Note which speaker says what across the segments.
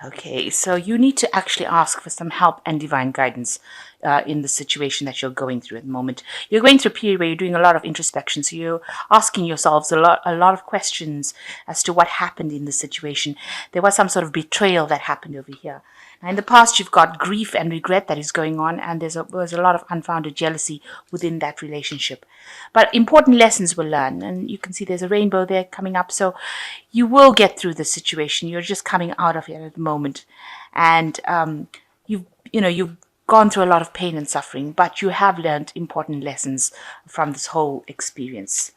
Speaker 1: Okay, so you need to actually ask for some help and divine guidance in the situation that you're going through at the moment. You're going through a period where you're doing a lot of introspection, so you're asking yourselves a lot of questions as to what happened in the situation. There was some sort of betrayal that happened over here. Now, in the past, you've got grief and regret that is going on, and there's a lot of unfounded jealousy within that relationship. But important lessons were learned, and you can see there's a rainbow there coming up. So you will get through the situation. You're just coming out of it at the moment, and you've gone through a lot of pain and suffering, but you have learned important lessons from this whole experience.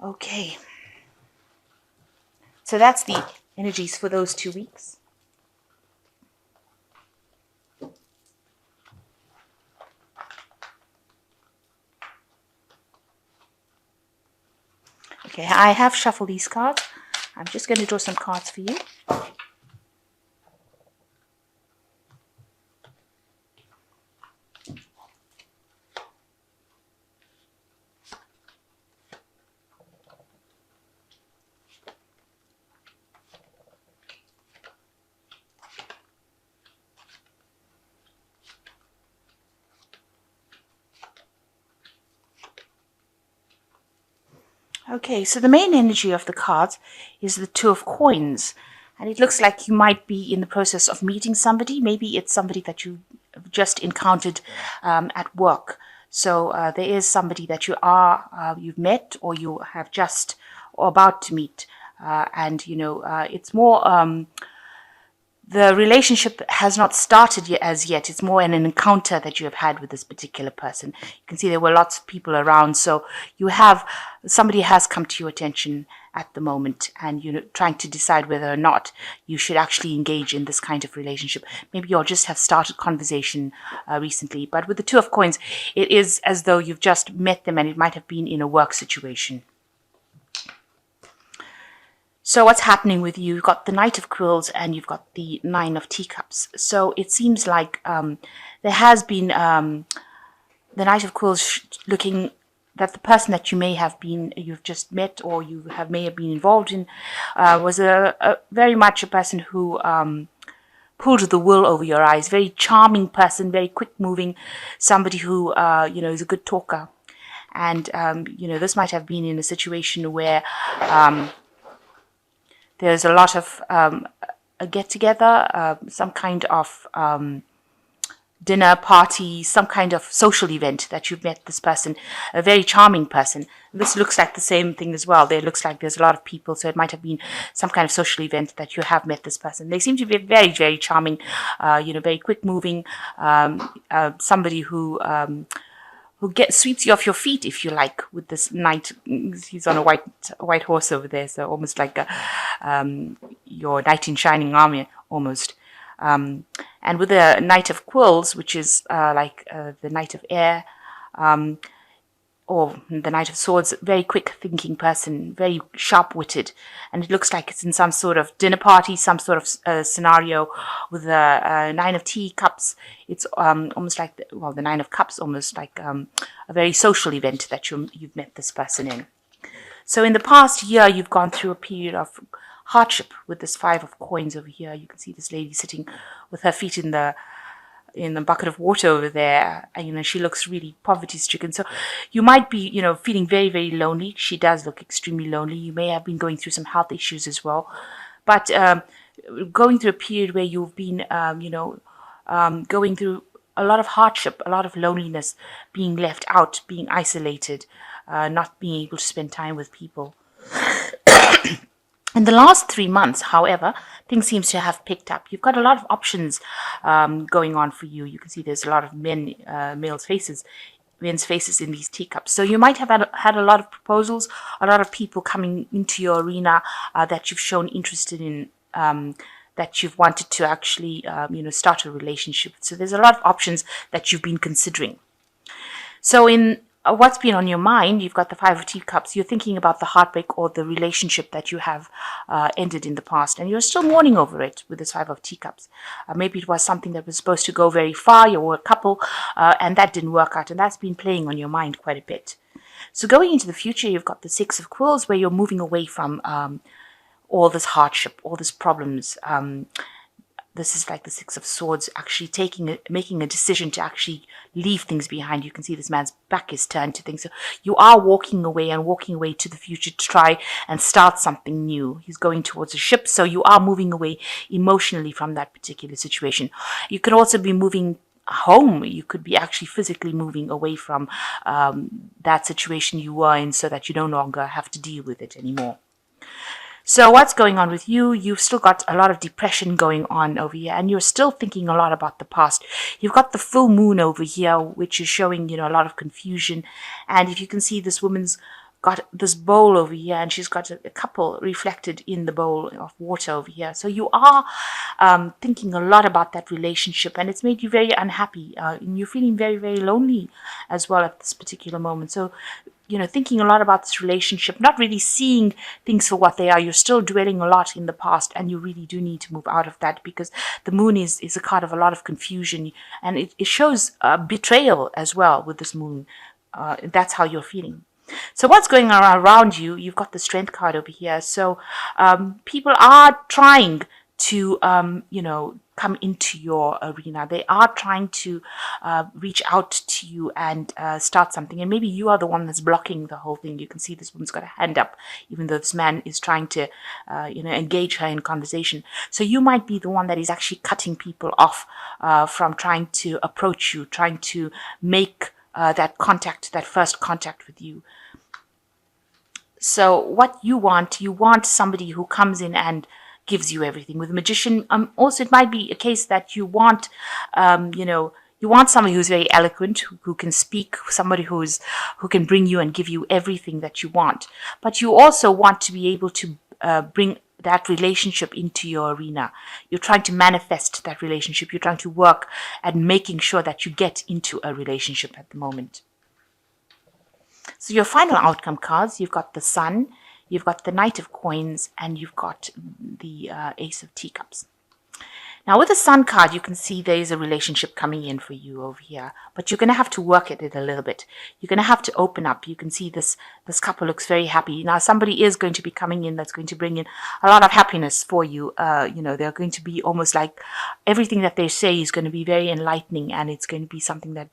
Speaker 1: Okay, so that's the energies for those 2 weeks. Okay, I have shuffled these cards. I'm just going to draw some cards for you. Okay, so the main energy of the cards is the Two of Coins. And it looks like you might be in the process of meeting somebody. Maybe it's somebody that you just encountered at work. So there is somebody that you've met or you have just or about to meet. It's more the relationship has not started as yet. It's more an encounter that you have had with this particular person. You can see there were lots of people around, so somebody has come to your attention at the moment, and trying to decide whether or not you should actually engage in this kind of relationship. Maybe you'll just have started conversation recently, but with the Two of Coins, it is as though you've just met them, and it might have been in a work situation. So what's happening with you? You've got the Knight of Quills and you've got the Nine of Teacups. So it seems like there has been the Knight of Quills looking that the person that you've just met or may have been involved in was a very much a person who pulled the wool over your eyes. Very charming person, very quick moving, somebody who is a good talker. And this might have been in a situation where there's a lot of a get-together, some kind of dinner party, some kind of social event that you've met this person, a very charming person. This looks like the same thing as well. There looks like there's a lot of people, so it might have been some kind of social event that you have met this person. They seem to be very, very charming, very quick-moving, somebody who sweeps you off your feet, if you like, with this knight. He's on a white horse over there, so almost like your knight in shining armor, almost. And with the Knight of Quills, which is like the Knight of Air, or the Knight of Swords, very quick-thinking person, very sharp-witted, and it looks like it's in some sort of dinner party, some sort of scenario with the Nine of Teacups. It's almost like the Nine of Cups, almost like a very social event that you've met this person in. So in the past year, you've gone through a period of hardship with this Five of Coins over here. You can see this lady sitting with her feet in the bucket of water over there, and she looks really poverty-stricken. So you might be, feeling very, very lonely. She does look extremely lonely. You may have been going through some health issues as well, but going through a period where you've been, going through a lot of hardship, a lot of loneliness, being left out, being isolated, not being able to spend time with people. In the last 3 months, however, things seem to have picked up. You've got a lot of options going on for you. You can see there's a lot of men's faces in these teacups. So you might have had a lot of proposals, a lot of people coming into your arena that you've shown interest in, that you've wanted to actually, start a relationship. So there's a lot of options that you've been considering. So in what's been on your mind, you've got the Five of Teacups. You're thinking about the heartbreak or the relationship that you have ended in the past, and you're still mourning over it with this Five of Teacups. Maybe it was something that was supposed to go very far. You were a couple, and that didn't work out, and that's been playing on your mind quite a bit. So going into the future, you've got the Six of Quills, where you're moving away from all this hardship, all these problems. This is like the Six of Swords, actually making a decision to actually leave things behind. You can see this man's back is turned to things. So you are walking away to the future to try and start something new. He's going towards a ship, so you are moving away emotionally from that particular situation. You could also be moving home. You could be actually physically moving away from that situation you were in so that you no longer have to deal with it anymore. So what's going on with you? You've still got a lot of depression going on over here, and you're still thinking a lot about the past. You've got the full moon over here, which is showing, a lot of confusion. And if you can see, this woman's got this bowl over here, and she's got a couple reflected in the bowl of water over here. So you are thinking a lot about that relationship, and it's made you very unhappy. And you're feeling very, very lonely as well at this particular moment. So thinking a lot about this relationship, not really seeing things for what they are. You're still dwelling a lot in the past, and you really do need to move out of that, because the moon is a card of a lot of confusion, and it shows betrayal as well with this moon. That's how you're feeling. So what's going on around you? You've got the Strength card over here. So people are trying to, come into your arena. They are trying to reach out to you and start something. And maybe you are the one that's blocking the whole thing. You can see this woman's got a hand up, even though this man is trying to, engage her in conversation. So you might be the one that is actually cutting people off from trying to approach you, trying to make that first contact with you. So what you want somebody who comes in and gives you everything. With the Magician, also it might be a case that you want, you want somebody who's very eloquent, who can speak, somebody who can bring you and give you everything that you want. But you also want to be able to bring that relationship into your arena. You're trying to manifest that relationship. You're trying to work at making sure that you get into a relationship at the moment. So your final outcome cards, you've got the Sun, you've got the Knight of Coins, and you've got the Ace of Teacups. Now with the Sun card, you can see there is a relationship coming in for you over here, but you're going to have to work at it a little bit. You're going to have to open up. You can see this couple looks very happy. Now somebody is going to be coming in that's going to bring in a lot of happiness for you. They're going to be almost like everything that they say is going to be very enlightening, and it's going to be something that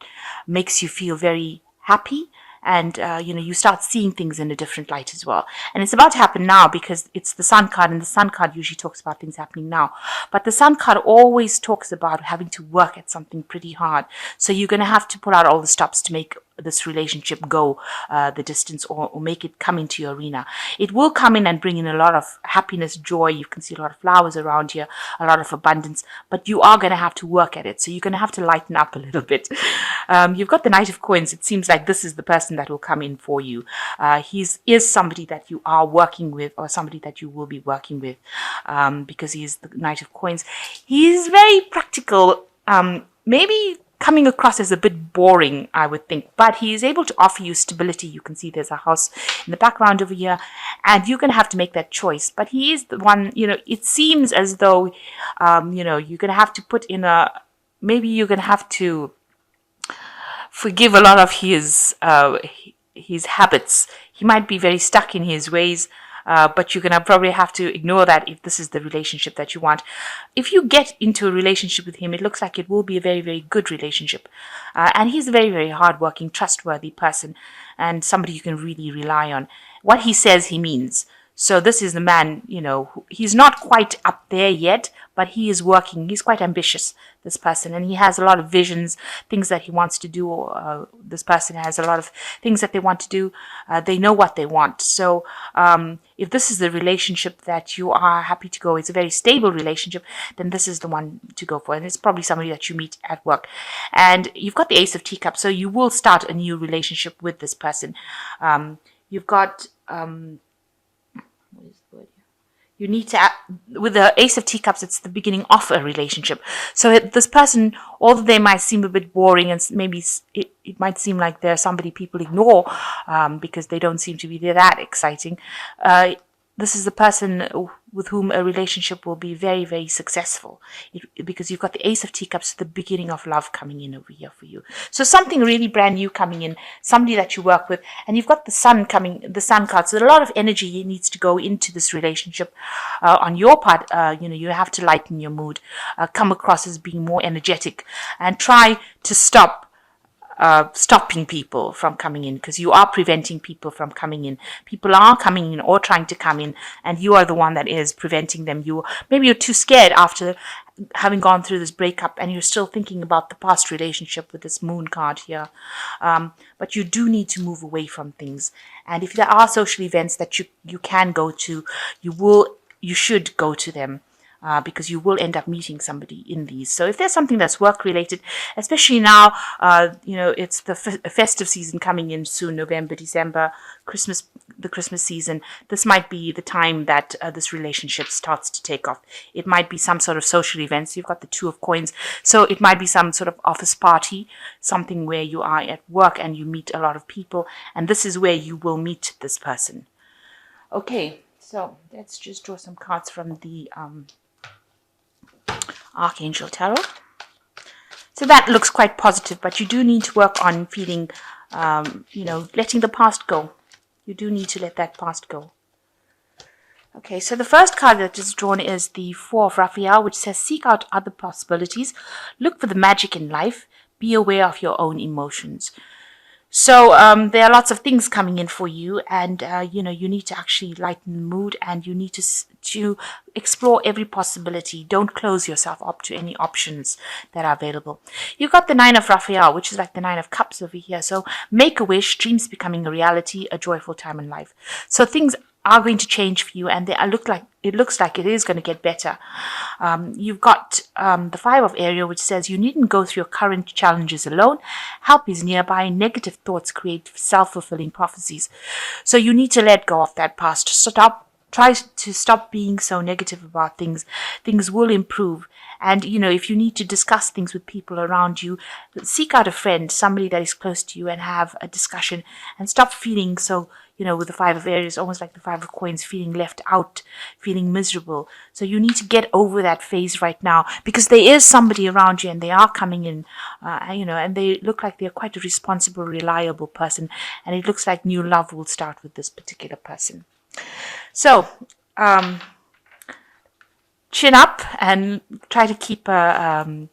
Speaker 1: makes you feel very happy. And, you start seeing things in a different light as well. And it's about to happen now, because it's the Sun card, and the Sun card usually talks about things happening now. But the Sun card always talks about having to work at something pretty hard. So you're going to have to pull out all the stops to make this relationship go the distance, or make it come into your arena. It will come in and bring in a lot of happiness, joy. You can see a lot of flowers around here, a lot of abundance, but you are going to have to work at it. So you're going to have to lighten up a little bit. You've got the Knight of Coins. It seems like this is the person that will come in for you. He is somebody that you are working with, or somebody that you will be working with, because he is the Knight of Coins. He is very practical, maybe coming across as a bit boring, I would think, but he is able to offer you stability. You can see there's a house in the background over here, and you're going to have to make that choice. But he is the one, it seems as though, you're going to have to put in maybe you're going to have to forgive a lot of his habits. He might be very stuck in his ways, but you're going to probably have to ignore that if this is the relationship that you want. If you get into a relationship with him, it looks like it will be a very, very good relationship. And he's a very, very hardworking, trustworthy person, and somebody you can really rely on. What he says, he means. So this is the man, he's not quite up there yet, but he is working. He's quite ambitious, this person, and he has a lot of visions, things that he wants to do. This person has a lot of things that they want to do. They know what they want. So if this is the relationship that you are happy to go, it's a very stable relationship, then this is the one to go for. And it's probably somebody that you meet at work. And you've got the Ace of Teacups, so you will start a new relationship with this person. You've got... You need to, with the Ace of Teacups, it's the beginning of a relationship. So this person, although they might seem a bit boring, and maybe it might seem like they're somebody people ignore because they don't seem to be that exciting, this is the person with whom a relationship will be very, very successful, because you've got the Ace of Teacups, the beginning of love coming in over here for you. So something really brand new coming in, somebody that you work with, and you've got the Sun coming, the Sun card. So a lot of energy needs to go into this relationship on your part. You have to lighten your mood, come across as being more energetic, and try to stop stopping people from coming in, because you are preventing people from coming in. People are coming in or trying to come in, and you are the one that is preventing them. Maybe you're too scared after having gone through this breakup, and you're still thinking about the past relationship with this Moon card here. But you do need to move away from things. And if there are social events that you can go to, you should go to them. Because you will end up meeting somebody in these. So if there's something that's work related, especially now, it's the festive season coming in soon, November, December, the Christmas season. This might be the time that this relationship starts to take off. It might be some sort of social events. You've got the Two of Coins. So it might be some sort of office party, something where you are at work and you meet a lot of people. And this is where you will meet this person. Okay, so let's just draw some cards from the Archangel Tarot. So that looks quite positive, but you do need to work on feeling, letting the past go. You do need to let that past go. Okay, so the first card that is drawn is the Four of Raphael, which says, seek out other possibilities, look for the magic in life, be aware of your own emotions. So there are lots of things coming in for you, and you need to actually lighten the mood, and you need to explore every possibility. Don't close yourself up to any options that are available. You've got the Nine of Raphael, which is like the Nine of Cups over here. So make a wish, dreams becoming a reality, a joyful time in life. So things are going to change for you, and it looks like it is going to get better. You've got the Five of Ariel, which says you needn't go through your current challenges alone. Help is nearby. Negative thoughts create self-fulfilling prophecies. So you need to let go of that past. Try to stop being so negative about things. Things will improve. And, if you need to discuss things with people around you, seek out a friend, somebody that is close to you, and have a discussion, and stop feeling so, with the Five of Aries, almost like the Five of Coins, feeling left out, feeling miserable. So you need to get over that phase right now, because there is somebody around you, and they are coming in, and they look like they're quite a responsible, reliable person. And it looks like new love will start with this particular person. So, chin up and try to keep a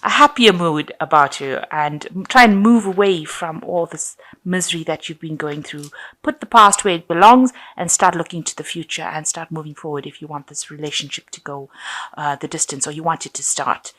Speaker 1: happier mood about you, and try and move away from all this misery that you've been going through. Put the past where it belongs and start looking to the future, and start moving forward if you want this relationship to go the distance, or you want it to start.